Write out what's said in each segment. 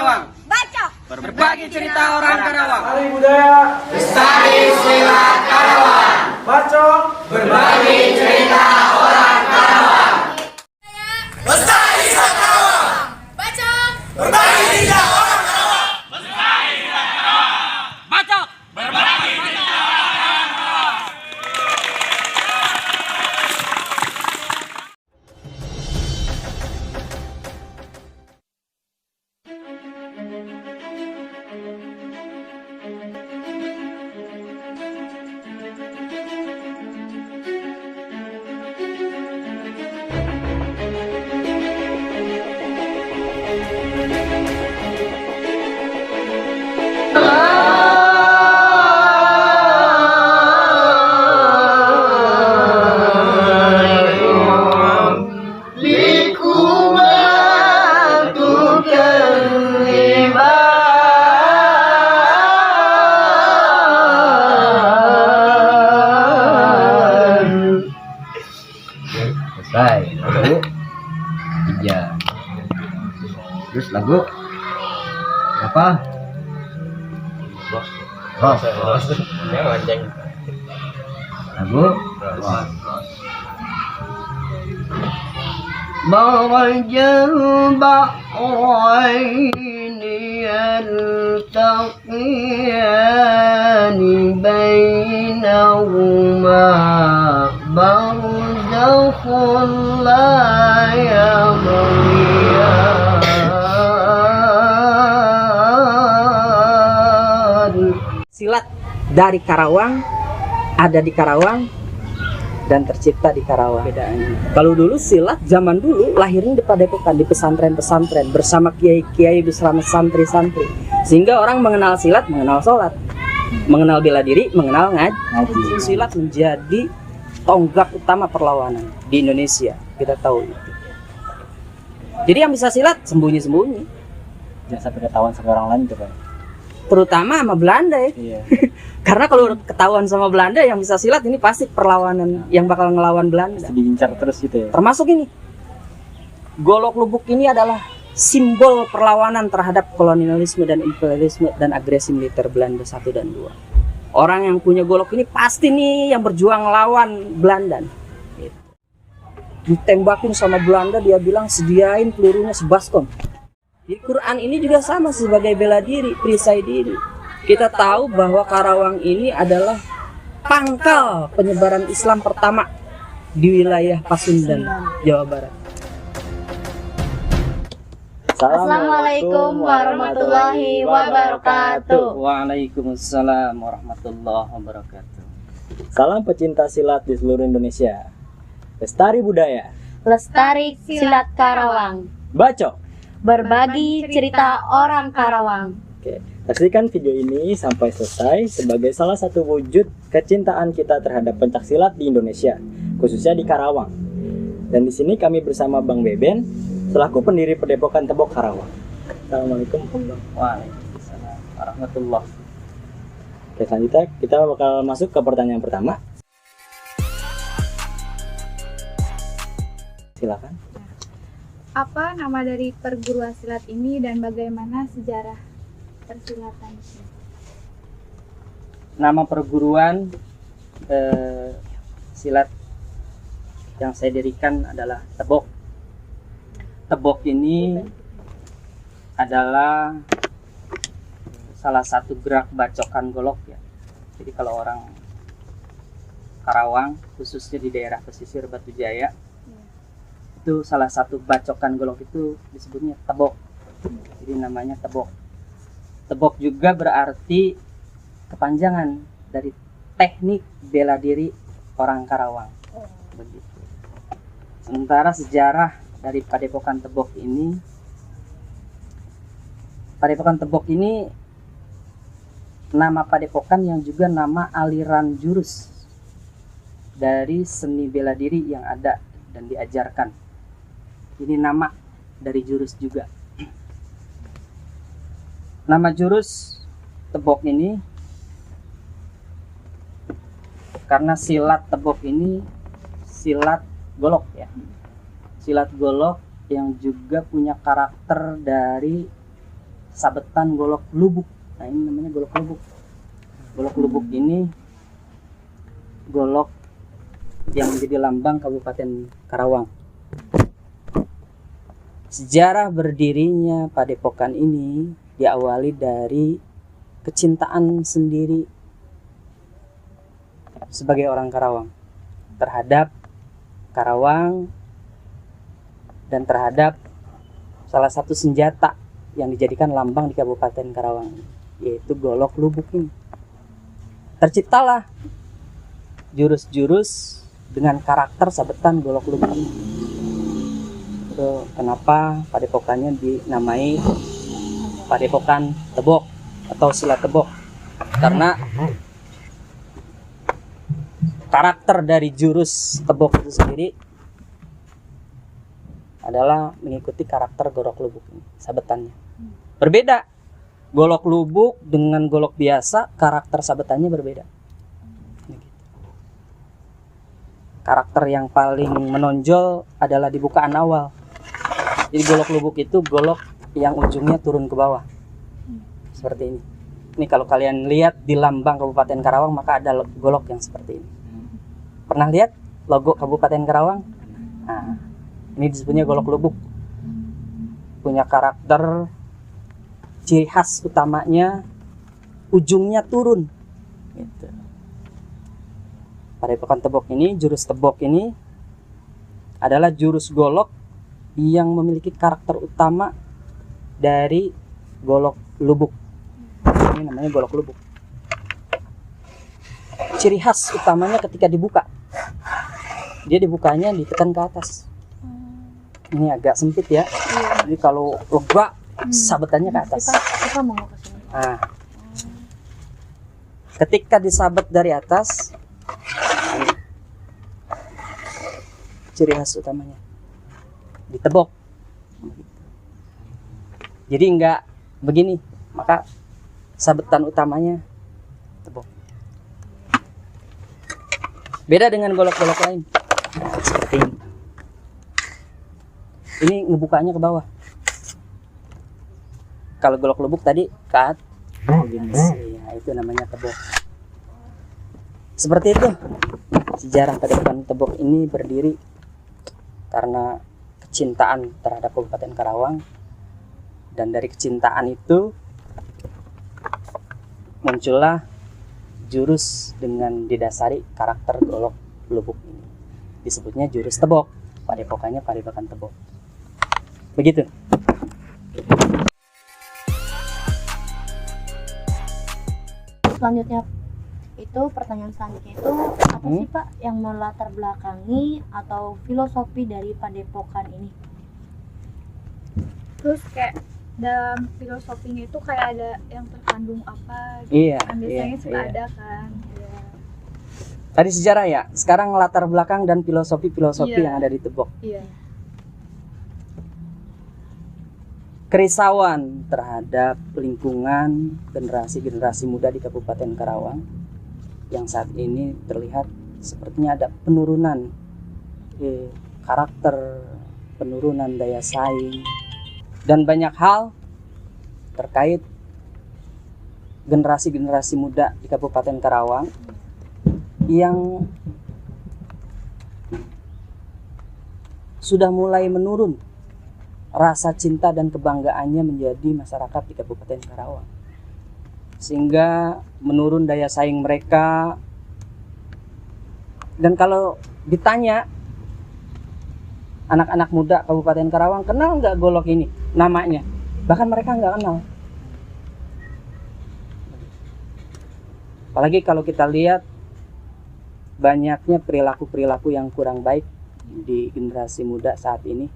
Karawang. Baca. Berbagi cerita orang Karawang. Hari budaya. Lestari silat Karawang. Baca. Berbagi cerita orang Karawang. Lestari silat Karawang. Baca. Berbagi cerita orang Karawang. Lestari silat Karawang. Baca. Berbagi cerita orang Karawang. Selesai lagu 3. Terus lagu apa? Lagu مرجل البحرين يلتقيان بينهما برزخ لا يبغيان. Silat dari Karawang, ada di Karawang, dan tercipta di Karawang. Bedanya. Kalau dulu silat zaman dulu lahirnya di Padepokan, di pesantren-pesantren bersama kiai-kiai bersama santri-santri. Sehingga orang mengenal silat, mengenal sholat, mengenal bela diri, mengenal ngaji. Silat menjadi tonggak utama perlawanan di Indonesia. Kita tahu itu. Jadi yang bisa silat sembunyi-sembunyi. jangan sampai ketahuan sama orang lain tuh kan. Terutama sama Belanda ya. Iya. Karena kalau ketahuan sama Belanda yang bisa silat ini pasti perlawanan yang bakal ngelawan Belanda. Pasti diincar terus gitu ya. Termasuk ini. Golok Lubuk ini adalah simbol perlawanan terhadap kolonialisme dan imperialisme dan agresi militer Belanda 1 dan 2. Orang yang punya golok ini pasti nih yang berjuang lawan Belanda. Gitu. Ditembakin sama Belanda, dia bilang sediain pelurunya sebaskom. Di Quran ini juga sama sebagai bela diri, perisai diri. Kita tahu bahwa Karawang ini adalah pangkal penyebaran Islam pertama di wilayah Pasundan, Jawa Barat. Assalamualaikum warahmatullahi wabarakatuh. Waalaikumsalam warahmatullahi wabarakatuh. Salam pecinta silat di seluruh Indonesia. Lestari budaya. Lestari silat Karawang. Baco. Berbagi cerita orang Karawang. Oke, saksikan video ini sampai selesai sebagai salah satu wujud kecintaan kita terhadap pencak silat di Indonesia, khususnya di Karawang. Dan di sini kami bersama Bang Beben selaku pendiri Padepokan Tebok Karawang. Assalamualaikum. Waalaikumsalam warahmatullahi. Oke, selanjutnya kita bakal masuk ke pertanyaan pertama. Silakan. Apa nama dari perguruan silat ini dan bagaimana sejarah persilatan? Nama perguruan silat yang saya dirikan adalah Tebok. Tebok ini adalah salah satu gerak bacokan golok ya. Jadi kalau orang Karawang, khususnya di daerah pesisir Batu Jaya, itu salah satu bacokan golok itu disebutnya tebok. Jadi namanya tebok. Tebok juga berarti kepanjangan dari teknik bela diri orang Karawang. Begitu. Sementara sejarah dari Padepokan Tebok ini, Padepokan Tebok ini nama padepokan yang juga nama aliran jurus dari seni bela diri yang ada dan diajarkan. Ini nama dari jurus juga. Nama jurus Tebok ini karena silat Tebok ini silat golok ya. Silat golok yang juga punya karakter dari sabetan golok lubuk. Nah, ini namanya golok lubuk. Golok lubuk ini golok yang menjadi lambang Kabupaten Karawang. Sejarah berdirinya Padepokan ini diawali dari kecintaan sendiri sebagai orang Karawang terhadap Karawang dan terhadap salah satu senjata yang dijadikan lambang di Kabupaten Karawang, yaitu golok lubuk ini. Terciptalah jurus-jurus dengan karakter sabetan golok lubuk ini. Itu kenapa padepokannya dinamai Padepokan Tebok atau Silat Tebok, karena karakter dari jurus tebok itu sendiri adalah mengikuti karakter golok lubuk ini, sabetannya. Berbeda. Golok lubuk dengan golok biasa, karakter sabetannya berbeda. Karakter yang paling menonjol adalah di bukaan awal. Jadi golok lubuk itu golok yang ujungnya turun ke bawah. Seperti ini. Ini kalau kalian lihat di lambang Kabupaten Karawang, maka ada golok yang seperti ini. Pernah lihat logo Kabupaten Karawang? Nah, ini disebutnya golok lubuk. Punya karakter, ciri khas utamanya ujungnya turun. Gitu. Padepokan Tebok ini, jurus Tebok ini adalah jurus golok yang memiliki karakter utama dari golok lubuk. Ini namanya golok lubuk. Ciri khas utamanya ketika dibuka, dia dibukanya ditekan ke atas. Ini agak sempit ya. Jadi kalau lega, sabetannya ke atas. Kita mau ke sini. Nah, ketika disabet dari atas, ini ciri khas utamanya ditebok. Jadi enggak begini, maka sabetan utamanya tebok. Beda dengan golok-golok lain. Seperti ini. Ini ngebukanya ke bawah. Kalau golok lubuk tadi ke atas. Ya, itu namanya tebok. Seperti itu. Sejarah Padepokan Tebok ini berdiri karena kecintaan terhadap Kabupaten Karawang. Dan dari kecintaan itu muncullah jurus dengan didasari karakter golok lubuk ini. Disebutnya jurus tebok. Padepokannya Padepokan Tebok. Begitu. Selanjutnya itu pertanyaan selanjutnya itu apa sih Pak yang melatar belakangi atau filosofi dari Padepokan ini? Terus kayak dalam filosofinya itu kayak ada yang terkandung apa gitu. Iya, Kan biasanya suka iya. ada kan. Iya. Tadi sejarah ya. Sekarang latar belakang dan filosofi-filosofi Iya. yang ada di Tebok. Iya. Kerisauan terhadap lingkungan generasi-generasi muda di Kabupaten Karawang yang saat ini terlihat sepertinya ada penurunan karakter, penurunan daya saing, dan banyak hal terkait generasi-generasi muda di Kabupaten Karawang yang sudah mulai menurun rasa cinta dan kebanggaannya menjadi masyarakat di Kabupaten Karawang, sehingga menurun daya saing mereka. Dan kalau ditanya anak-anak muda Kabupaten Karawang, kenal nggak golok ini namanya, bahkan mereka nggak kenal. Apalagi kalau kita lihat banyaknya perilaku-perilaku yang kurang baik di generasi muda saat ini,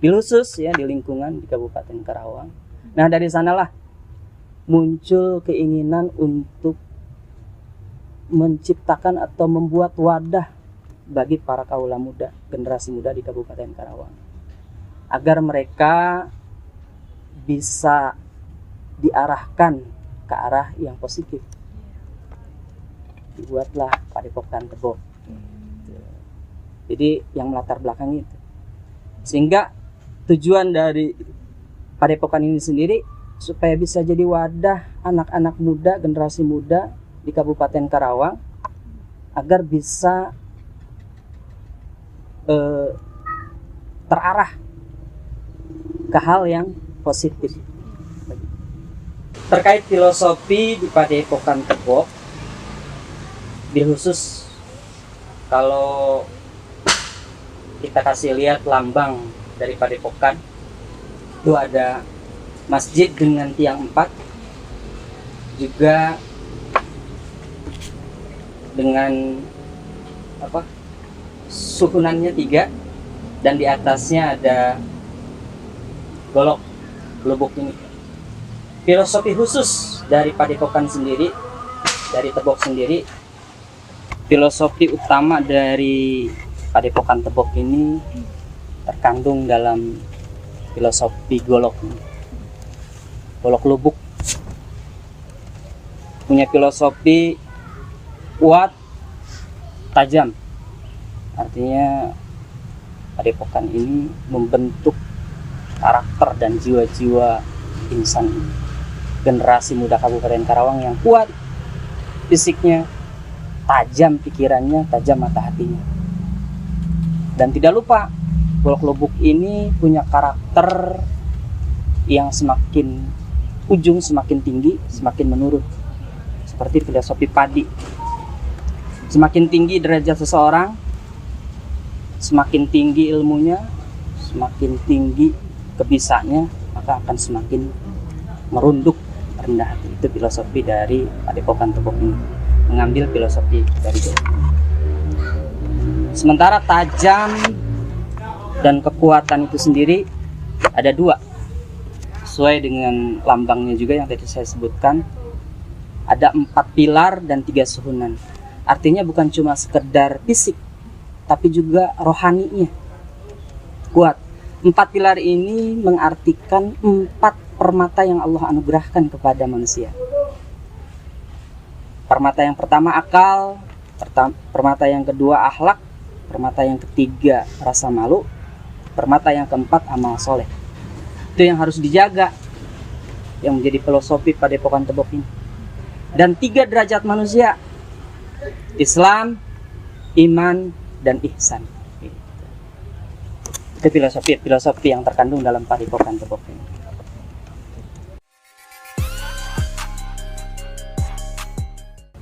khusus ya di lingkungan di Kabupaten Karawang. Nah, dari sanalah muncul keinginan untuk menciptakan atau membuat wadah bagi para kaula muda, generasi muda di Kabupaten Karawang, agar mereka bisa diarahkan ke arah yang positif. Dibuatlah Padepokan Tebok. Jadi yang melatar belakang itu, sehingga tujuan dari Padepokan ini sendiri supaya bisa jadi wadah anak-anak muda, generasi muda di Kabupaten Karawang agar bisa terarah ke hal yang positif. Terkait filosofi di Padepokan Tebok, bil khusus kalau kita kasih lihat lambang dari Padepokan, itu ada masjid dengan tiang 4, juga dengan suhunannya 3, dan di atasnya ada golok lubuk ini. Filosofi khusus dari Padepokan sendiri, dari Tebok sendiri, filosofi utama dari Padepokan Tebok ini terkandung dalam filosofi golok ini. Golok lubuk punya filosofi kuat, tajam. Artinya Padepokan ini membentuk karakter dan jiwa-jiwa insan generasi muda Kabupaten Karawang yang kuat fisiknya, tajam pikirannya, tajam mata hatinya. Dan tidak lupa, golok lubuk ini punya karakter yang semakin ujung, semakin tinggi, semakin menurun. Seperti filosofi padi. Semakin tinggi derajat seseorang, semakin tinggi ilmunya, semakin tinggi kebisaannya, maka akan semakin merunduk rendah hati. Itu filosofi dari Padepokan Tebok ini, mengambil filosofi dari itu. Sementara tajam dan kekuatan itu sendiri ada 2, sesuai dengan lambangnya juga yang tadi saya sebutkan. Ada 4 pilar dan 3 suhunan. Artinya bukan cuma sekedar fisik, tapi juga rohaninya kuat. 4 pilar ini mengartikan 4 permata yang Allah anugerahkan kepada manusia. Permata yang pertama akal, permata yang kedua akhlak, permata yang ketiga rasa malu, permata yang keempat amal soleh. Itu yang harus dijaga, yang menjadi filosofi Padepokan Tebok ini. Dan 3 derajat manusia, Islam, iman, dan ihsan. Itu filosofi yang terkandung dalam Padepokan Tebok ini.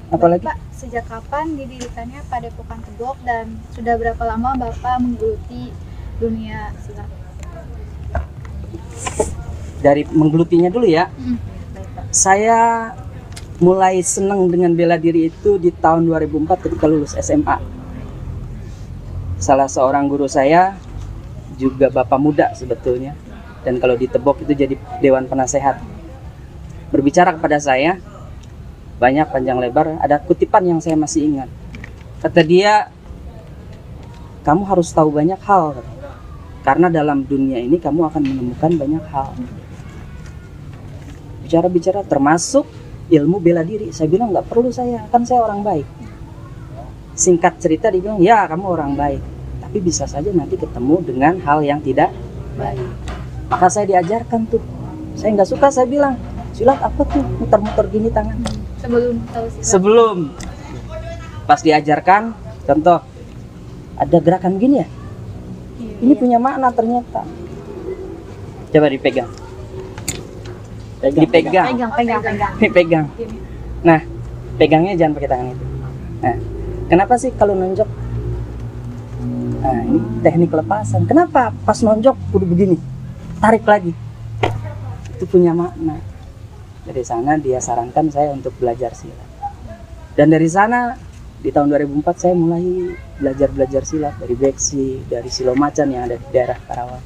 Apalagi? Bapak, sejak kapan didirikannya Padepokan Tebok dan sudah berapa lama Bapak menggeluti dunia silat? Dari menggelutinya dulu ya. Saya mulai senang dengan bela diri itu di tahun 2004 ketika lulus SMA. Salah seorang guru saya juga bapak muda sebetulnya, dan kalau di Tebok itu jadi dewan penasehat, berbicara kepada saya banyak panjang lebar. Ada kutipan yang saya masih ingat. Kata dia, kamu harus tahu banyak hal, karena dalam dunia ini kamu akan menemukan banyak hal. Bicara-bicara termasuk ilmu bela diri. Saya bilang nggak perlu, saya kan saya orang baik. Singkat cerita dia bilang, ya kamu orang baik, tapi bisa saja nanti ketemu dengan hal yang tidak baik. Maka saya diajarkan tuh. Saya nggak suka, saya bilang, silat apa tuh muter-muter gini tangan. Sebelum tahu silat? Sebelum. Pas diajarkan, contoh, ada gerakan gini ya, ini punya makna ternyata. Coba dipegang. Dipegang. Dipegang. Nah, pegangnya jangan pakai tangan itu. Nah, kenapa sih kalau nonjok? Nah, ini teknik lepasan. Kenapa pas nonjok kudu begini? Tarik lagi. Itu punya makna. Dari sana dia sarankan saya untuk belajar silat. Dan dari sana di tahun 2004 saya mulai belajar silat dari Beksi, dari Silomacan yang ada di daerah Karawang.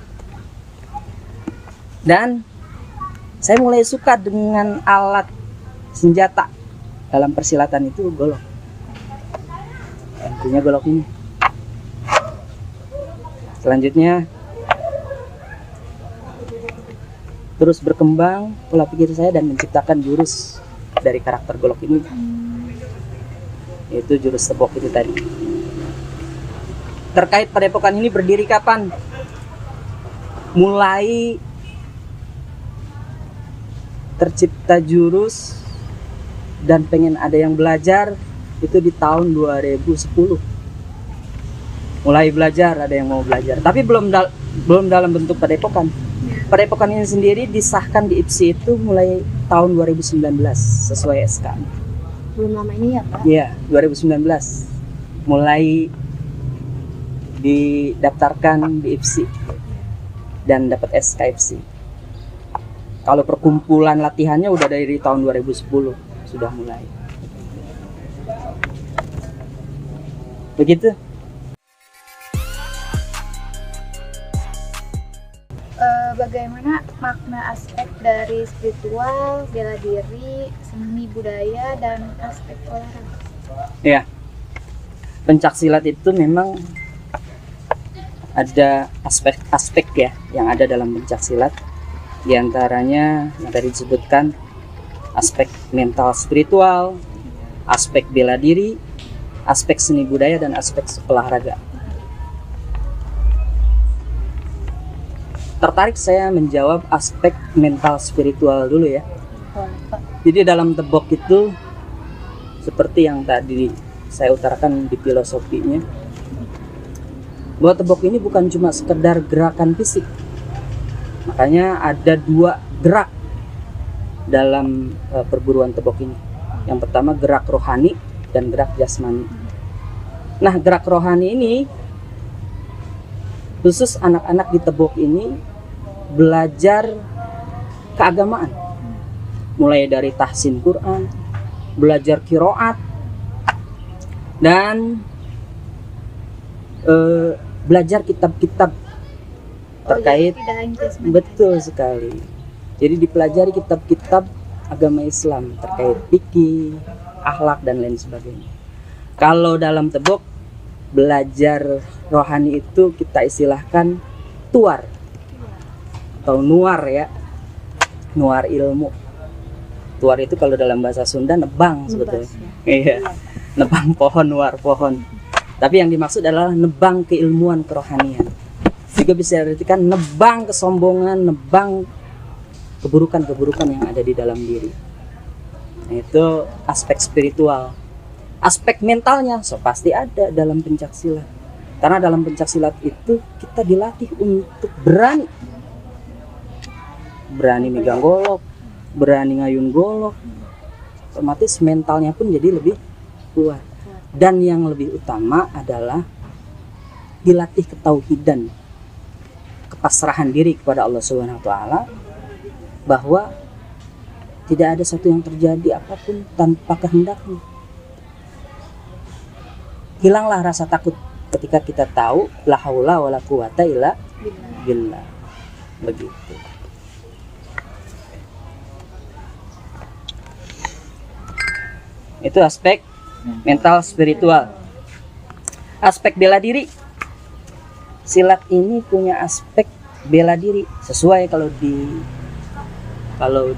Dan saya mulai suka dengan alat senjata dalam persilatan itu golok. Yang punya golok ini. Selanjutnya terus berkembang pola pikir saya dan menciptakan jurus dari karakter golok ini, yaitu jurus Tebok itu tadi. Terkait Padepokan ini berdiri kapan? Mulai tercipta jurus dan pengen ada yang belajar itu di tahun 2010. Mulai belajar, ada yang mau belajar, tapi belum dalam bentuk padepokan. Padepokan ini sendiri disahkan di IPSI itu mulai tahun 2019 sesuai SK. Belum lama ini ya Pak? Iya, 2019 mulai didaftarkan di IPSI dan dapat SK IPSI. Kalau perkumpulan latihannya udah dari tahun 2010 sudah mulai. Begitu. Bagaimana makna aspek dari spiritual, bela diri, seni budaya, dan aspek olahraga? Ya, pencaksilat itu memang ada aspek-aspek ya yang ada dalam pencaksilat. Di antaranya yang tadi disebutkan aspek mental spiritual, aspek bela diri, aspek seni budaya, dan aspek olahraga. Tertarik saya menjawab aspek mental spiritual dulu ya. Boleh Pak. Jadi dalam tebok itu seperti yang tadi saya utarakan di filosofinya, bahwa tebok ini bukan cuma sekedar gerakan fisik. Makanya ada 2 gerak dalam perguruan tebok ini. Yang pertama gerak rohani dan gerak jasmani. Nah, gerak rohani ini khusus anak-anak di tebok ini belajar keagamaan, mulai dari tahsin Quran, belajar qiraat, dan belajar kitab-kitab terkait. Tidak hanya jasmani. Betul sekali. Jadi dipelajari kitab-kitab agama Islam terkait fikih, akhlak, dan lain sebagainya. Kalau dalam tebok belajar rohani itu kita istilahkan tuar atau nuar ya, nuar ilmu. Tuar itu kalau dalam bahasa Sunda nebang sebetulnya. Iya, nebang pohon, nuar pohon. Tapi yang dimaksud adalah nebang keilmuan kerohanian. Juga bisa diartikan nebang kesombongan, nebang keburukan-keburukan yang ada di dalam diri. Nah, itu aspek spiritual. Aspek mentalnya pasti ada dalam pencaksilat. Karena dalam pencaksilat itu kita dilatih untuk berani megang golok, berani ngayun golok. Otomatis mentalnya pun jadi lebih kuat. Dan yang lebih utama adalah dilatih ketauhidan, kepasrahan diri kepada Allah Subhanahu wa taala, bahwa tidak ada satu yang terjadi apapun tanpa kehendaknya. Hilanglah rasa takut ketika kita tahu la haula wala quwata illa billah. Begitu. Itu aspek mental spiritual. Aspek bela diri. Silat ini punya aspek bela diri sesuai kalau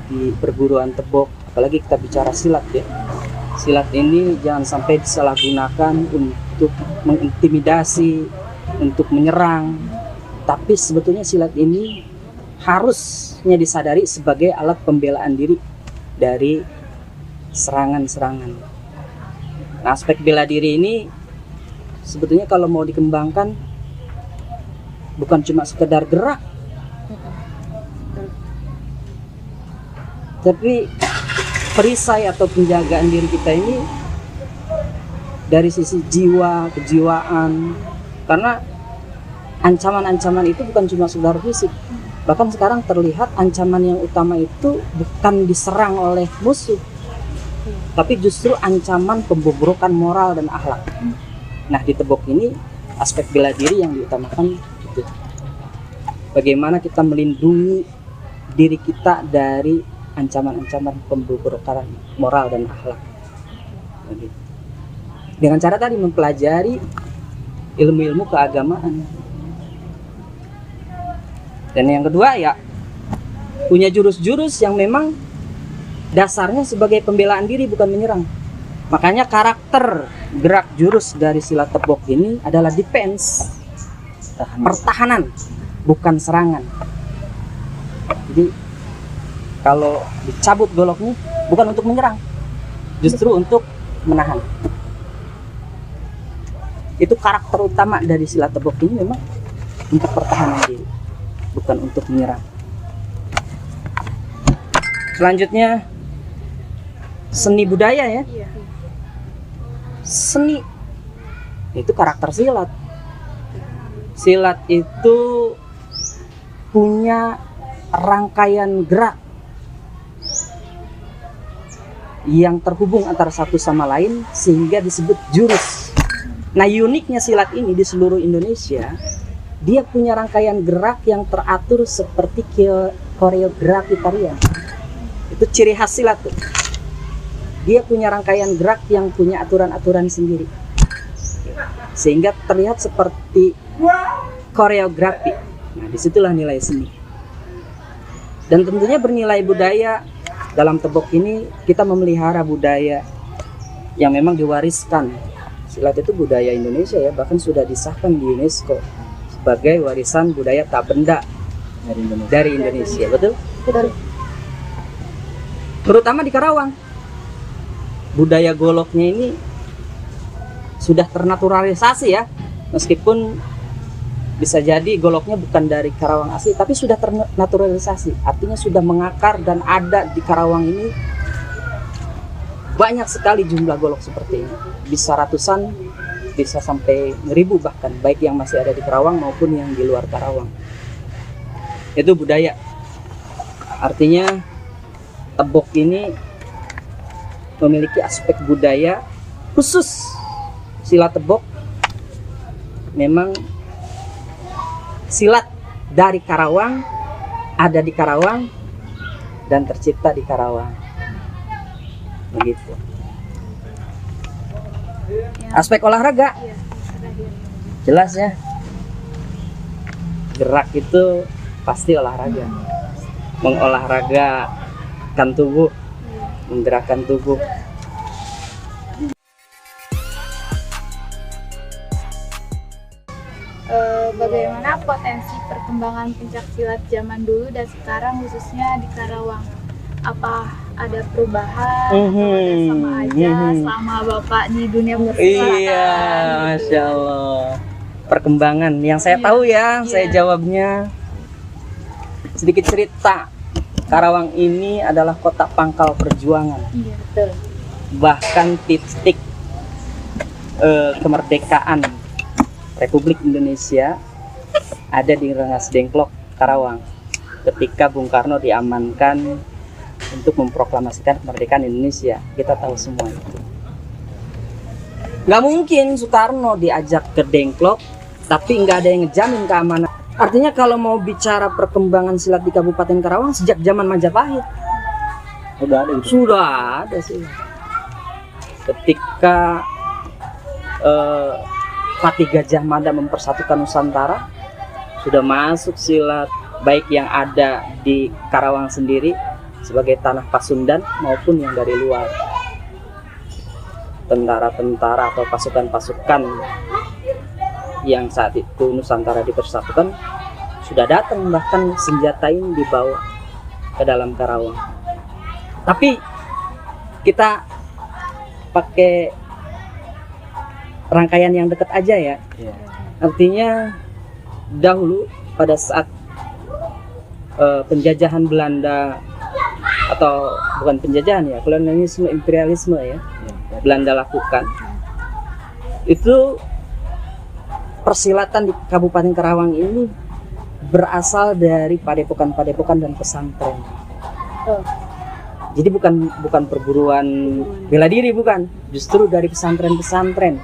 di perguruan tebok, apalagi kita bicara silat ya. Silat ini jangan sampai disalahgunakan untuk mengintimidasi, untuk menyerang. Tapi sebetulnya silat ini harusnya disadari sebagai alat pembelaan diri dari serangan-serangan. Nah, aspek bela diri ini sebetulnya kalau mau dikembangkan bukan cuma sekedar gerak, tapi perisai atau penjagaan diri kita ini dari sisi jiwa, kejiwaan. Karena ancaman-ancaman itu bukan cuma sekedar fisik. Bahkan sekarang terlihat ancaman yang utama itu bukan diserang oleh musuh, tapi justru ancaman pembobrokan moral dan akhlak. Nah, di tebok ini aspek bela diri yang diutamakan itu. Bagaimana kita melindungi diri kita dari ancaman-ancaman pembobrokan moral dan akhlak. Dengan cara tadi mempelajari ilmu-ilmu keagamaan. Dan yang kedua ya punya jurus-jurus yang memang dasarnya sebagai pembelaan diri, bukan menyerang. Makanya karakter gerak jurus dari silat tebok ini adalah defense, pertahanan, bukan serangan. Jadi kalau dicabut goloknya bukan untuk menyerang, justru untuk menahan. Itu karakter utama dari silat tebok ini, memang untuk pertahanan diri, bukan untuk menyerang. Selanjutnya seni budaya ya. Iya. Seni itu karakter silat. Silat itu punya rangkaian gerak yang terhubung antara satu sama lain sehingga disebut jurus. Nah, uniknya silat ini di seluruh Indonesia, dia punya rangkaian gerak yang teratur seperti koreografi tarian. Itu ciri khas silat tuh. Dia punya rangkaian gerak yang punya aturan-aturan sendiri, sehingga terlihat seperti koreografi. Nah, disitulah nilai seni. Dan tentunya bernilai budaya. Dalam tebok ini kita memelihara budaya yang memang diwariskan. Silat itu budaya Indonesia ya, bahkan sudah disahkan di UNESCO sebagai warisan budaya tak benda dari Indonesia. Betul? Betul. Terutama di Karawang, budaya goloknya ini sudah ternaturalisasi ya, meskipun bisa jadi goloknya bukan dari Karawang asli, tapi sudah ternaturalisasi, artinya sudah mengakar dan ada di Karawang ini. Banyak sekali jumlah golok seperti ini, bisa ratusan, bisa sampai 1000 bahkan, baik yang masih ada di Karawang maupun yang di luar Karawang. Itu budaya, artinya tebok ini memiliki aspek budaya khusus. Silat tebok memang silat dari Karawang, ada di Karawang, dan tercipta di Karawang. Begitu. Aspek olahraga jelas ya, gerak itu pasti olahraga, mengolahragakan tubuh, menggerakkan tubuh. Bagaimana potensi perkembangan pencak silat zaman dulu dan sekarang khususnya di Karawang? Apa ada perubahan atau ada sama aja selama Bapak di dunia bersilat? Iya, Masya Allah. Perkembangan yang saya tahu ya, saya jawabnya sedikit cerita. Karawang ini adalah kota pangkal perjuangan. Iya, betul. Bahkan titik kemerdekaan Republik Indonesia ada di Rengas Dengklok, Karawang, ketika Bung Karno diamankan untuk memproklamasikan kemerdekaan Indonesia. Kita tahu semua itu. Nggak mungkin Soekarno diajak ke Dengklok tapi nggak ada yang ngejamin keamanan. Artinya kalau mau bicara perkembangan silat di Kabupaten Karawang sejak zaman Majapahit sudah ada sih. Ketika Fatih Gajah Mada mempersatukan Nusantara, sudah masuk silat baik yang ada di Karawang sendiri sebagai tanah Pasundan maupun yang dari luar. Tentara-tentara atau pasukan-pasukan yang saat itu Nusantara dipersatukan sudah datang, bahkan senjata ini dibawa ke dalam Karawang. Tapi kita pakai rangkaian yang dekat aja ya. Artinya dahulu pada saat penjajahan Belanda, atau bukan penjajahan ya, kolonialisme, imperialisme ya, Belanda lakukan, itu persilatan di Kabupaten Karawang ini berasal dari padepokan-padepokan dan pesantren. Jadi bukan perguruan bela diri, bukan, justru dari pesantren-pesantren,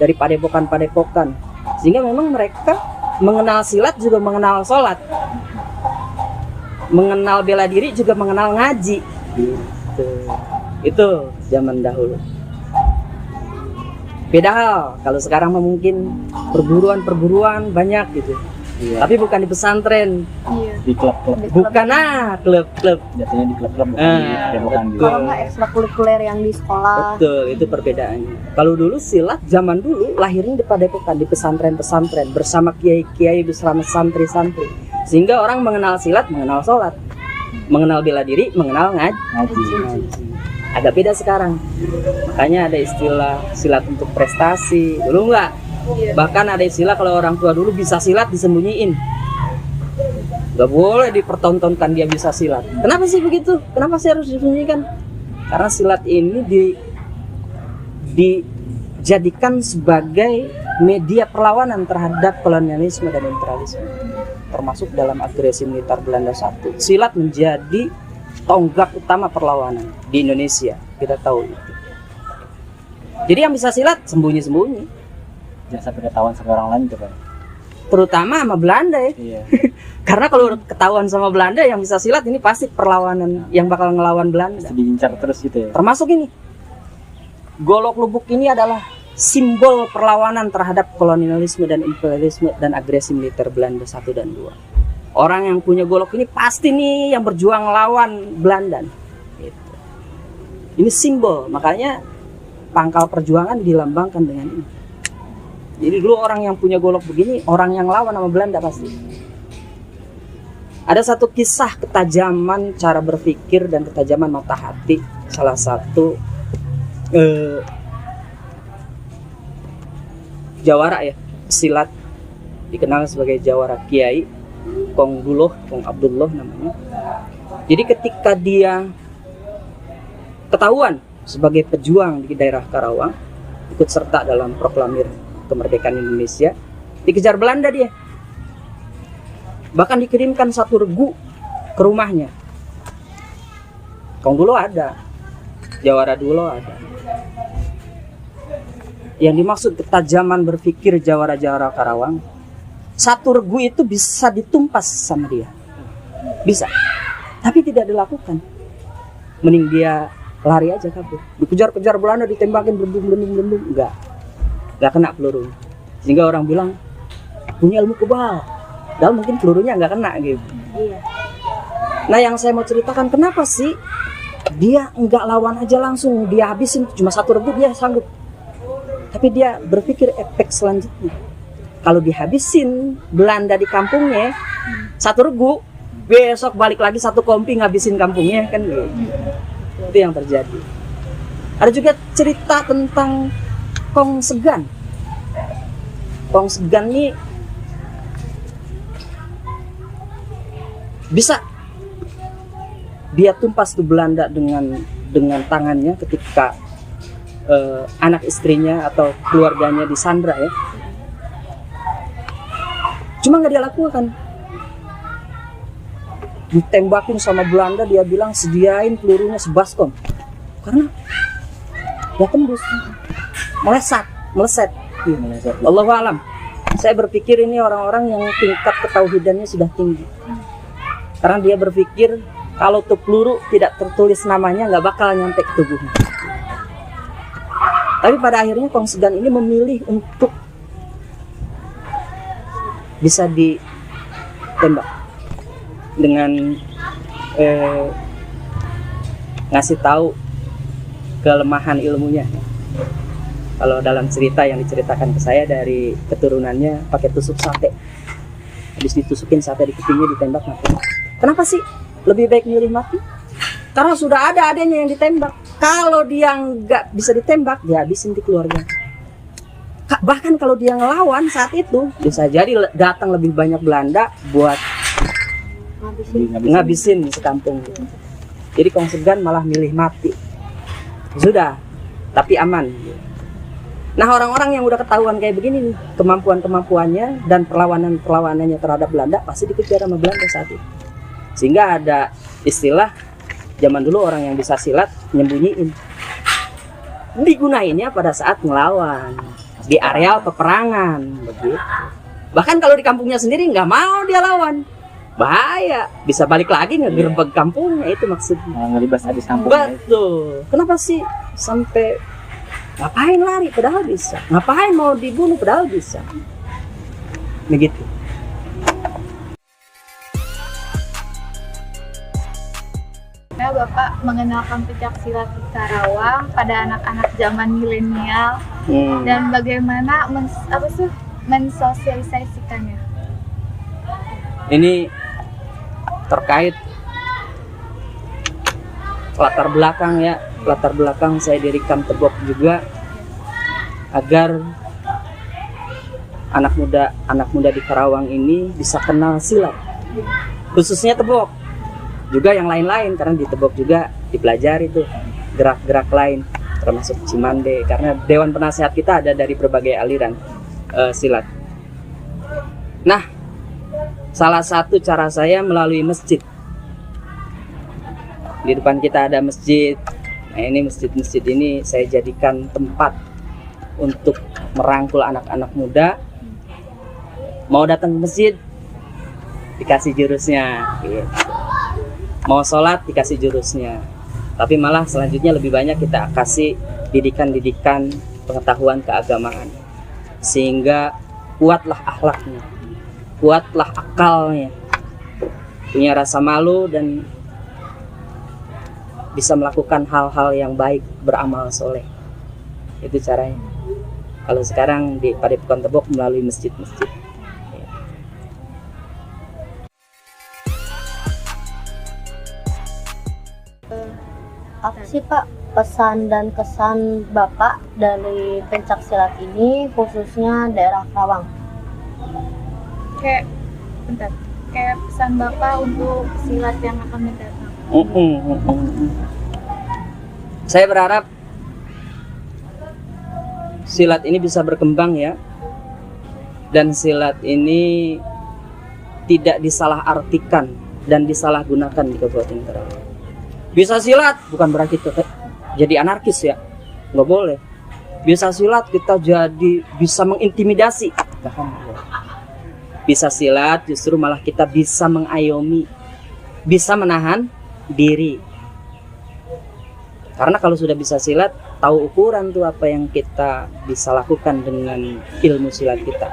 dari padepokan-padepokan, sehingga memang mereka mengenal silat juga mengenal sholat, mengenal bela diri juga mengenal ngaji. Itu zaman dahulu. Beda hal kalau sekarang mungkin perguruan banyak gitu. Tapi bukan di pesantren, Iya. Di klub-klub, bukan klub-klub. jatuhnya di klub-klub, bukan di padepokan gitu. Kalau nggak ekstrakurikuler yang di sekolah. Betul, itu perbedaannya. Kalau dulu silat zaman dulu lahirnya di padepokan, di pesantren-pesantren bersama kiai-kiai, bersama santri-santri, sehingga orang mengenal silat, mengenal sholat. Mengenal bela diri, mengenal Ngaji. Agak beda sekarang. Makanya ada istilah silat untuk prestasi. Dulu enggak. Iya. Bahkan ada istilah kalau orang tua dulu bisa silat disembunyiin. Gak boleh dipertontonkan dia bisa silat. Kenapa sih begitu? Kenapa sih harus disembunyikan? Karena silat ini dijadikan sebagai media perlawanan terhadap kolonialisme dan imperialisme, termasuk dalam agresi militer Belanda I. Silat menjadi tonggak utama perlawanan di Indonesia. Kita tahu itu. Jadi yang bisa silat sembunyi-sembunyi. Jangan sampai ketahuan sama orang lain tuh Pak. Terutama sama Belanda ya. Iya. Karena kalau ketahuan sama Belanda yang bisa silat ini pasti perlawanan yang bakal ngelawan Belanda. Pasti diincar terus gitu ya. Termasuk ini. Golok Lubuk ini adalah simbol perlawanan terhadap kolonialisme dan imperialisme dan agresi militer Belanda I dan II. Orang yang punya golok ini pasti nih yang berjuang lawan Belanda. Gitu. Ini simbol, makanya pangkal perjuangan dilambangkan dengan ini. Jadi dulu orang yang punya golok begini, orang yang lawan sama Belanda pasti. Ada satu kisah ketajaman cara berpikir dan ketajaman mata hati. Salah satu jawara ya, silat dikenal sebagai jawara Kiai Kong Duloh, Kong Abdullah namanya. Jadi ketika dia ketahuan sebagai pejuang di daerah Karawang, ikut serta dalam proklamir kemerdekaan Indonesia, dikejar Belanda dia. Bahkan dikirimkan satu regu ke rumahnya. Kong Duloh ada, jawara Duloh ada. Yang dimaksud ketajaman berpikir jawara-jawara Karawang, satu regu itu bisa ditumpas sama dia. Bisa. Tapi tidak dilakukan. Mending dia lari aja kabur. Dikejar-kejar Belanda, ditembakin belendung. Enggak kena pelurunya. Sehingga orang bilang punya ilmu kebal. Padahal mungkin pelurunya enggak kena gitu. Iya. Nah, yang saya mau ceritakan kenapa sih dia enggak lawan aja langsung, dia habisin cuma satu regu dia sanggup. Tapi dia berpikir efek selanjutnya. Kalau dihabisin Belanda di kampungnya, satu regu, besok balik lagi satu kompi ngabisin kampungnya kan gitu. Itu yang terjadi. Ada juga cerita tentang Kong Segan. Kong Segan ini bisa dia tumpas tuh Belanda dengan tangannya ketika anak istrinya atau keluarganya disandra ya. Cuma nggak dia lakukan. Ditembakin sama Belanda, dia bilang sediain pelurunya sebaskom. Karena dia tembus, meleset. Allahu alam. Saya berpikir ini orang-orang yang tingkat ketauhidannya sudah tinggi. Karena dia berpikir kalau tuh peluru tidak tertulis namanya nggak bakal nyampe ke tubuhnya. Tapi pada akhirnya Kong Segan ini memilih untuk bisa ditembak dengan ngasih tahu kelemahan ilmunya. Kalau dalam cerita yang diceritakan ke saya dari keturunannya pakai tusuk sate. Habis ditusukin sate di kupingnya ditembak mati. Kenapa sih lebih baik milih mati? Karena sudah ada adanya yang ditembak. Kalau dia nggak bisa ditembak, dia habisin di keluarga. Bahkan kalau dia ngelawan saat itu, bisa jadi datang lebih banyak Belanda buat ngabisin sekampung. Jadi Kong Segan malah milih mati. Sudah, tapi aman. Nah, orang-orang yang udah ketahuan kayak begini nih, kemampuannya dan perlawanannya terhadap Belanda pasti dikejar sama Belanda saat itu. Sehingga ada istilah zaman dulu orang yang bisa silat nyembunyiin. Digunainnya pada saat ngelawan di areal peperangan begitu. Bahkan kalau di kampungnya sendiri nggak mau dia lawan, bahaya, bisa balik lagi ngegerebek kampungnya, itu maksudnya. Ngelibas habis kampungnya. Betul. Kenapa sih sampai ngapain lari padahal bisa? Ngapain mau dibunuh padahal bisa? Begitu. Nah, Bapak mengenalkan pencak silat di Karawang pada anak-anak zaman milenial dan bagaimana mensosialisasikannya? Ini terkait latar belakang saya dirikan Tebok juga agar anak muda di Karawang ini bisa kenal silat, khususnya Tebok, juga yang lain-lain, karena di Tebok juga dipelajari tuh gerak-gerak lain termasuk Cimande, karena Dewan Penasehat kita ada dari berbagai aliran silat. Nah, salah satu cara saya melalui masjid. Di depan kita ada masjid. Nah, ini masjid ini saya jadikan tempat untuk merangkul anak-anak muda. Mau datang ke masjid, dikasih jurusnya, gitu. Mau sholat, dikasih jurusnya. Tapi malah selanjutnya lebih banyak kita kasih didikan-didikan pengetahuan keagamaan, sehingga kuatlah akhlaknya, kuatlah akalnya, punya rasa malu dan bisa melakukan hal-hal yang baik, beramal soleh. Itu caranya. Kalau sekarang di Padepokan Tebok melalui masjid-masjid. Apa sih Pak pesan dan kesan Bapak dari pencak silat ini, khususnya daerah Karawang? Kayak pesan Bapak untuk silat yang akan mendatang. Saya berharap silat ini bisa berkembang ya, dan silat ini tidak disalahartikan dan disalahgunakan di Kabupaten Karawang. Bisa silat bukan berarti kita jadi anarkis ya, nggak boleh. Bisa silat kita jadi bisa mengintimidasi, bisa silat justru malah kita bisa mengayomi, bisa menahan diri. Karena kalau sudah bisa silat, tahu ukuran tuh apa yang kita bisa lakukan dengan ilmu silat kita.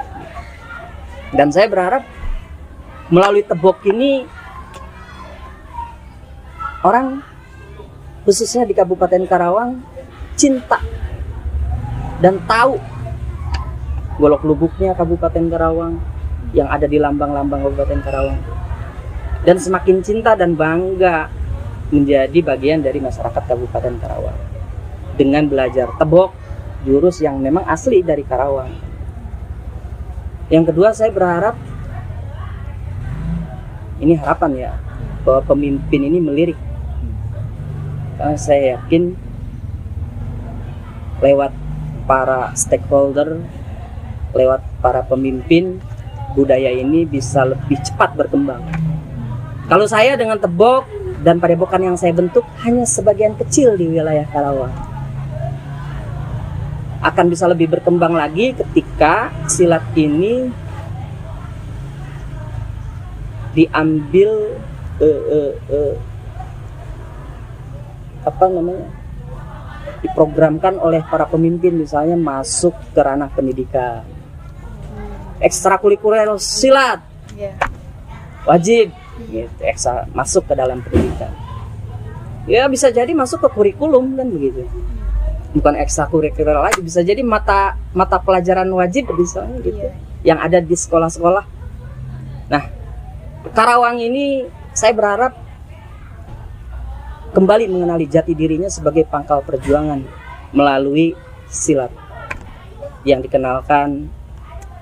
Dan saya berharap melalui Tebok ini orang khususnya di Kabupaten Karawang cinta dan tahu golok lubuknya Kabupaten Karawang yang ada di lambang-lambang Kabupaten Karawang, dan semakin cinta dan bangga menjadi bagian dari masyarakat Kabupaten Karawang dengan belajar Tebok, jurus yang memang asli dari Karawang. Yang kedua, saya berharap, ini harapan ya, bahwa pemimpin ini melirik. Karena saya yakin lewat para stakeholder, lewat para pemimpin, budaya ini bisa lebih cepat berkembang. Kalau saya dengan Tebok dan padepokan yang saya bentuk hanya sebagian kecil di wilayah Karawang, akan bisa lebih berkembang lagi ketika silat ini diambil diprogramkan oleh para pemimpin, misalnya masuk ke ranah pendidikan, ekstrakurikuler silat wajib gitu, masuk ke dalam pendidikan. Ya bisa jadi masuk ke kurikulum kan begitu, bukan ekstrakurikuler lagi, bisa jadi mata pelajaran wajib misalnya gitu, yang ada di sekolah-sekolah. Nah, Karawang ini saya berharap kembali mengenali jati dirinya sebagai pangkal perjuangan melalui silat yang dikenalkan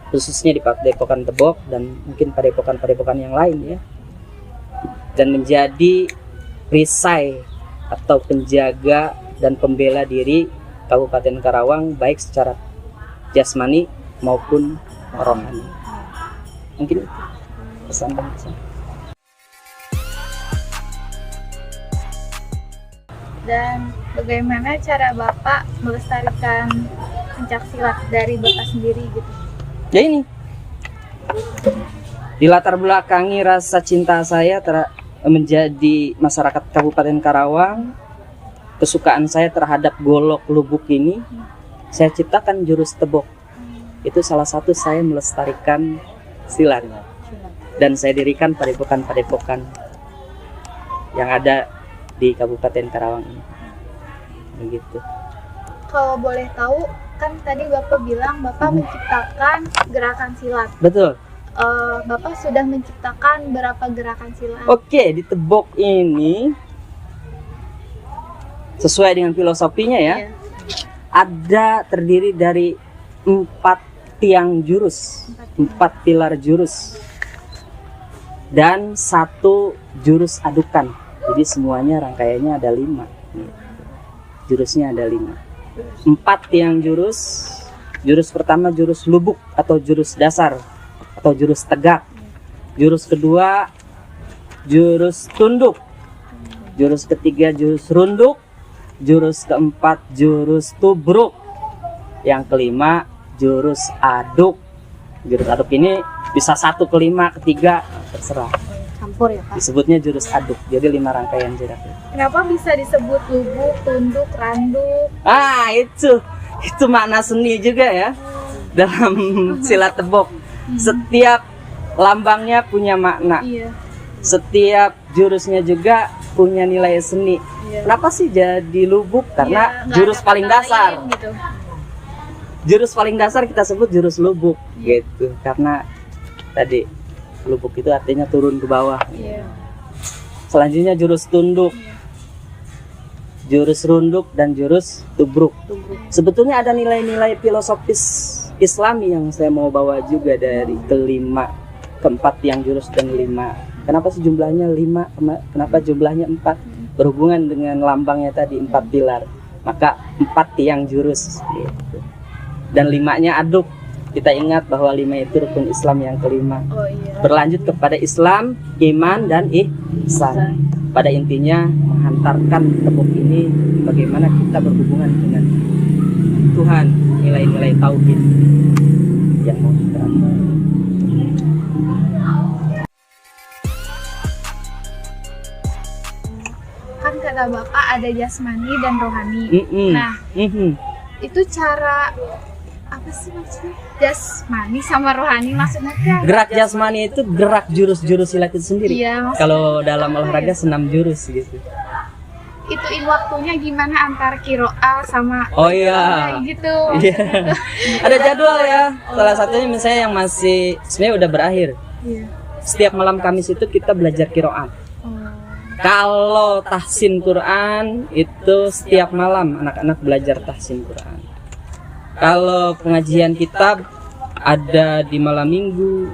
khususnya di Padepokan Tebok dan mungkin padepokan-padepokan yang lain ya, dan menjadi perisai atau penjaga dan pembela diri Kabupaten Karawang baik secara jasmani maupun rohani. Mungkin itu pesan. Dan bagaimana cara Bapak melestarikan pencak silat dari Bapak sendiri gitu? Ya ini, dilatar belakangi rasa cinta saya menjadi masyarakat Kabupaten Karawang, kesukaan saya terhadap golok lubuk ini, saya ciptakan jurus Tebok. Itu salah satu saya melestarikan silat, dan saya dirikan padepokan-padepokan yang ada di Kabupaten Karawang ini. Begitu. Kalau boleh tahu, kan tadi Bapak bilang Bapak menciptakan gerakan silat. Betul. Bapak sudah menciptakan berapa gerakan silat? Oke, di Tebok ini sesuai dengan filosofinya ya. Iya. Ada terdiri dari 4 tiang jurus, 4 pilar jurus, dan 1 jurus adukan. Jadi semuanya rangkaiannya ada 5. Jurusnya ada 5. 4 tiang jurus. Jurus pertama jurus lubuk atau jurus dasar atau jurus tegak. Jurus kedua jurus tunduk. Jurus ketiga jurus runduk. Jurus keempat jurus tubruk. Yang kelima jurus aduk. Jurus aduk ini bisa 1 ke 5 ke 3 terserah. Campur ya Pak. Disebutnya jurus aduk. Jadi 5 rangkaian jerat. Kenapa bisa disebut lubuk, tunduk, randuk? Itu makna seni juga ya dalam silat tebok. Setiap lambangnya punya makna. Iya. Setiap jurusnya juga punya nilai seni. Iya. Kenapa sih jadi lubuk? Karena Iya, nggak jurus ada paling kata dasar. lain gitu. Jurus paling dasar kita sebut jurus lubuk gitu. Karena tadi lubuk itu artinya turun ke bawah. Iya. Selanjutnya jurus tunduk, jurus runduk, dan jurus tubruk. Sebetulnya ada nilai-nilai filosofis Islami yang saya mau bawa juga dari keempat yang jurus dan 5. Kenapa sih jumlahnya 5? Kenapa jumlahnya 4? Berhubungan dengan lambangnya tadi 4 pilar. Maka 4 tiang jurus gitu. Dan 5-nya aduk. Kita ingat bahwa 5 itu rukun Islam yang kelima. Oh iya. Berlanjut kepada Islam, iman, dan ihsan. Pada intinya menghantarkan tebok ini bagaimana kita berhubungan dengan Tuhan, nilai-nilai tauhid yang mau diterapkan. Kan kata Bapak ada jasmani dan rohani. Nah, itu cara apa sih maksudnya? Jasmani sama rohani maksudnya kan? Gerak jasmani itu gerak jurus-jurus silat itu sendiri. Iya, maksudnya Kalau dalam olahraga senam jurus gitu. ituin waktunya gimana antara kiroa sama Oh iya. kayak gitu. Iya. Ada jadwal ya. Salah satunya misalnya yang masih sebenarnya udah berakhir. Iya. Setiap malam Kamis itu kita belajar qiraat. Oh. Kalau tahsin Quran itu setiap malam anak-anak belajar tahsin Quran. Kalau pengajian kitab ada di malam Minggu,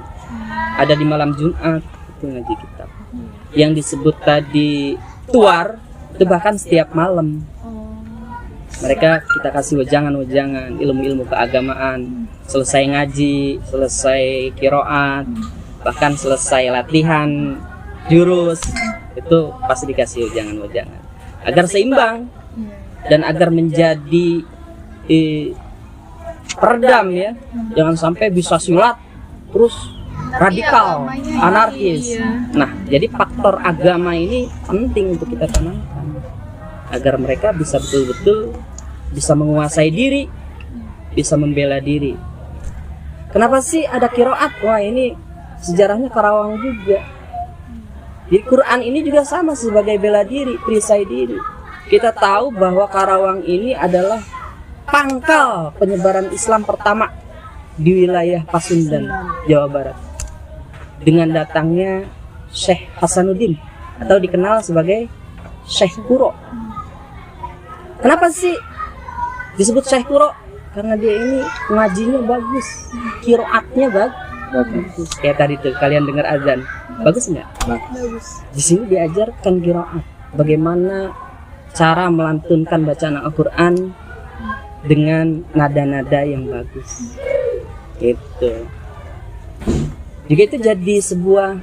ada di malam Jumat, itu ngaji kitab. Yang disebut tadi tuar itu bahkan setiap malam. Mereka kita kasih wejangan-wejangan, ilmu-ilmu keagamaan. Selesai ngaji, selesai qiraat, bahkan selesai latihan jurus, itu pasti dikasih wejangan-wejangan. Agar seimbang dan agar menjadi peredam ya. Jangan sampai bisa silat terus radikal, agamanya anarkis. iya. Nah, jadi faktor agama ini penting untuk kita tanamkan agar mereka bisa betul-betul bisa menguasai diri, bisa membela diri. Kenapa sih ada qiraat? Wah, ini sejarahnya Karawang juga. Di Quran ini juga sama sebagai bela diri, perisai diri. Kita tahu bahwa Karawang ini adalah pangkal penyebaran Islam pertama di wilayah Pasundan, Jawa Barat. Dengan datangnya Syekh Hasanuddin atau dikenal sebagai Syekh Kuro. Kenapa sih disebut Syekh Kuro? Karena dia ini ngajinya bagus, qiraatnya bagus. Kayak tadi tuh kalian dengar azan, bagus nggak? Bagus. Di sini diajarkan qiraat, bagaimana cara melantunkan bacaan Al-Quran dengan nada-nada yang bagus. Gitu. Juga itu jadi sebuah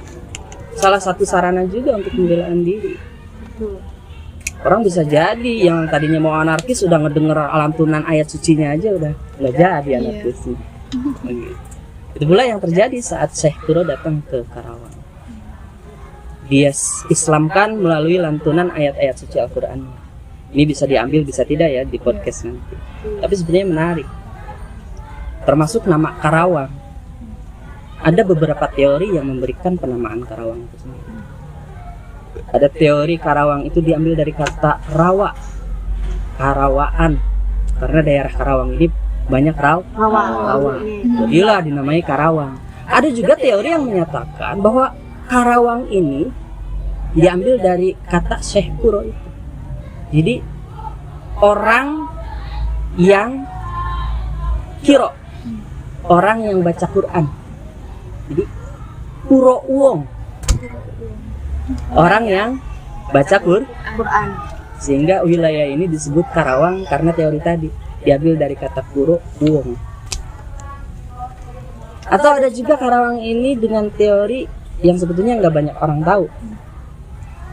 salah satu sarana juga untuk pembelaan diri. Orang bisa jadi yang tadinya mau anarkis udah ngedenger alantunan ayat sucinya aja udah nggak jadi anarkisnya. Begitu. Itu pula yang terjadi saat Syekh Kuro datang ke Karawang. Dia Islamkan melalui lantunan ayat-ayat suci Al-Quran. Ini bisa diambil, bisa tidak ya di podcast nanti. Tapi sebenarnya menarik. Termasuk nama Karawang. Ada beberapa teori yang memberikan penamaan Karawang itu sendiri. Ada teori Karawang itu diambil dari kata rawa, Karawaan. Karena daerah Karawang ini banyak rawa. Jadilah dinamai Karawang. Ada juga teori yang menyatakan bahwa Karawang ini diambil dari kata Syekh Kuro itu. Jadi orang yang kiro, orang yang baca Quran. Jadi kuro uwong, orang yang baca Quran. Sehingga wilayah ini disebut Karawang karena teori tadi diambil dari kata kuro uwong. Atau ada juga Karawang ini dengan teori yang sebetulnya nggak banyak orang tahu,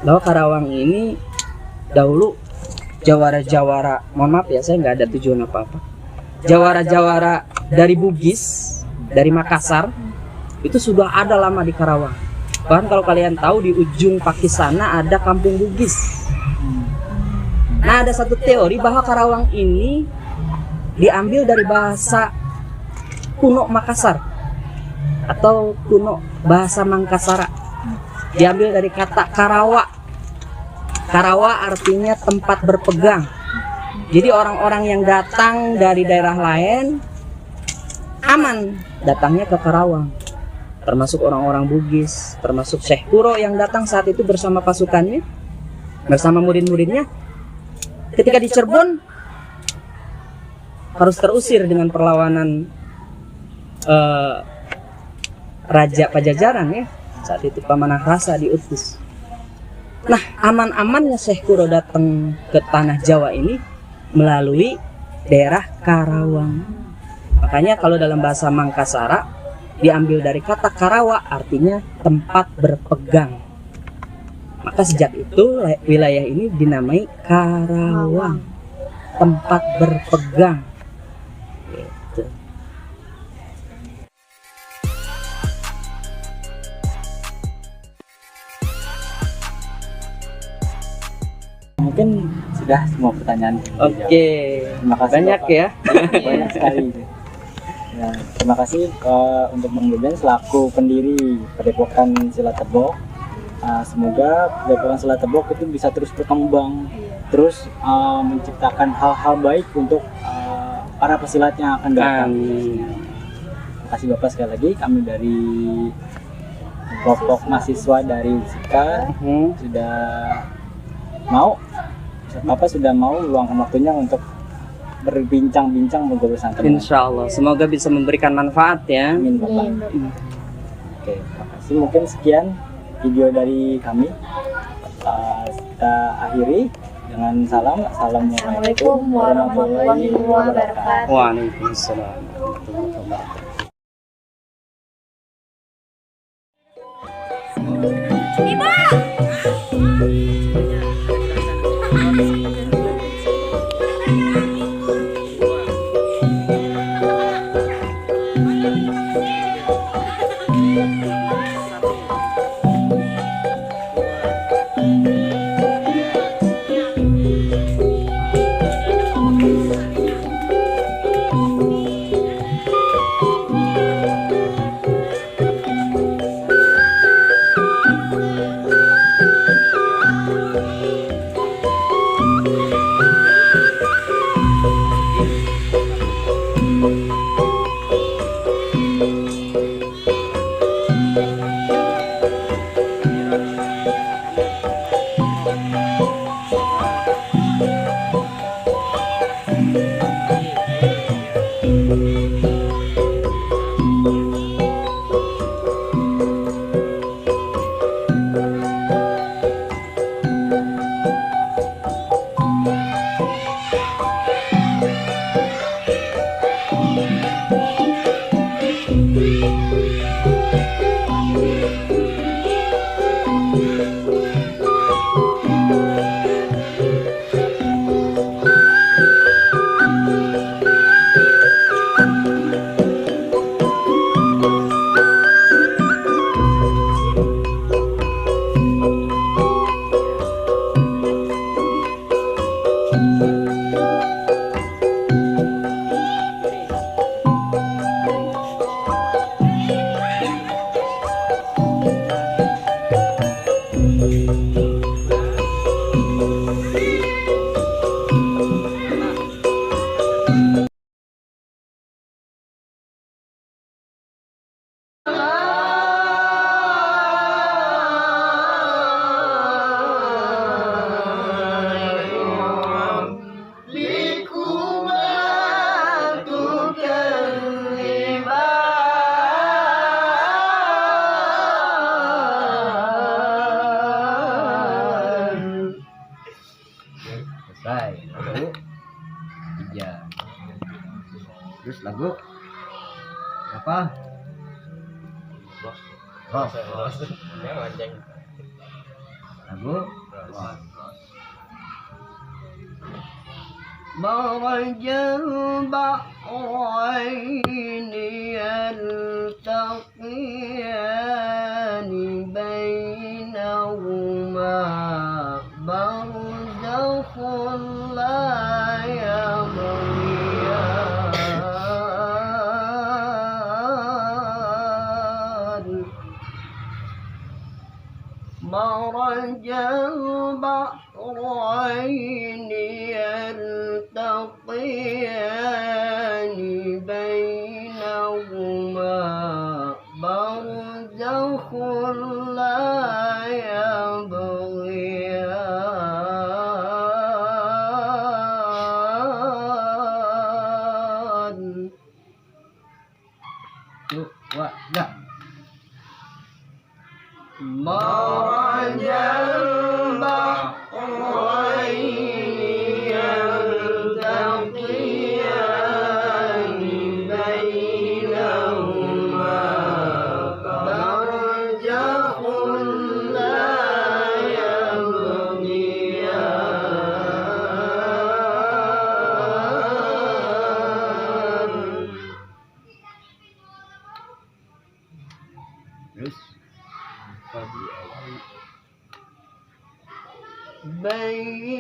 bahwa Karawang ini dahulu jawara-jawara, mohon maaf ya, saya nggak ada tujuan apa-apa, jawara-jawara dari Bugis, dari Makassar, itu sudah ada lama di Karawang. Bahkan kalau kalian tahu di ujung Pakis sana ada kampung Bugis. Nah, ada satu teori bahwa Karawang ini diambil dari bahasa kuno Makassar atau kuno bahasa Mangkasara. Diambil dari kata Karawa. Karawa artinya tempat berpegang. Jadi orang-orang yang datang dari daerah lain aman datangnya ke Karawang. Termasuk orang-orang Bugis, termasuk Syekh Kuro yang datang saat itu bersama pasukannya, bersama murid-muridnya. Ketika di Cirebon harus terusir dengan perlawanan Raja Pajajaran ya. Saat itu Pamanah Rasa diutus. Nah, aman-amannya Syekh Kuro datang ke tanah Jawa ini melalui daerah Karawang. Makanya kalau dalam bahasa Mangkasara diambil dari kata Karawa artinya tempat berpegang. Maka sejak itu wilayah ini dinamai Karawang, tempat berpegang. Gitu. Mungkin sudah semua pertanyaan. Oke, Terima kasih banyak Bapak. ya. Banyak sekali. Ya, terima kasih untuk Bang Beben selaku pendiri Padepokan Silat Tebok. Semoga Padepokan Silat Tebok itu bisa terus berkembang, terus menciptakan hal-hal baik untuk para pesilat yang akan datang. Terima kasih Bapak sekali lagi. Kami dari kelompok mahasiswa dari Sika Bapak sudah mau luangkan waktunya untuk berbincang-bincang mengobrol santai. Insya Allah, semoga bisa memberikan manfaat ya. Amin Bapak. Oke, terima kasih. Mungkin sekian video dari kami. Kita akhiri dengan salam. Assalamualaikum warahmatullahi wabarakatuh. Waalaikumsalam warahmatullahi wabarakatuh. Lagu apa? Rock. Lagu مرج البحرين يلتقيان بينهما برزخ لا يبغيان مرج البحرين يلتقيان بينهما برزخ لا يبغيان مرج البحرين يلتقيان بينهما برزخ لا يبغيان.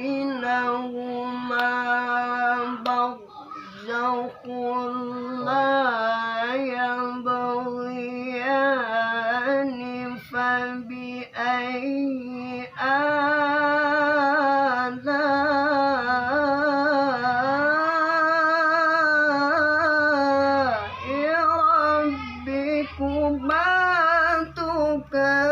بينهما برزخ لا يبغيان فبأي آلاء ربكما تكذبان.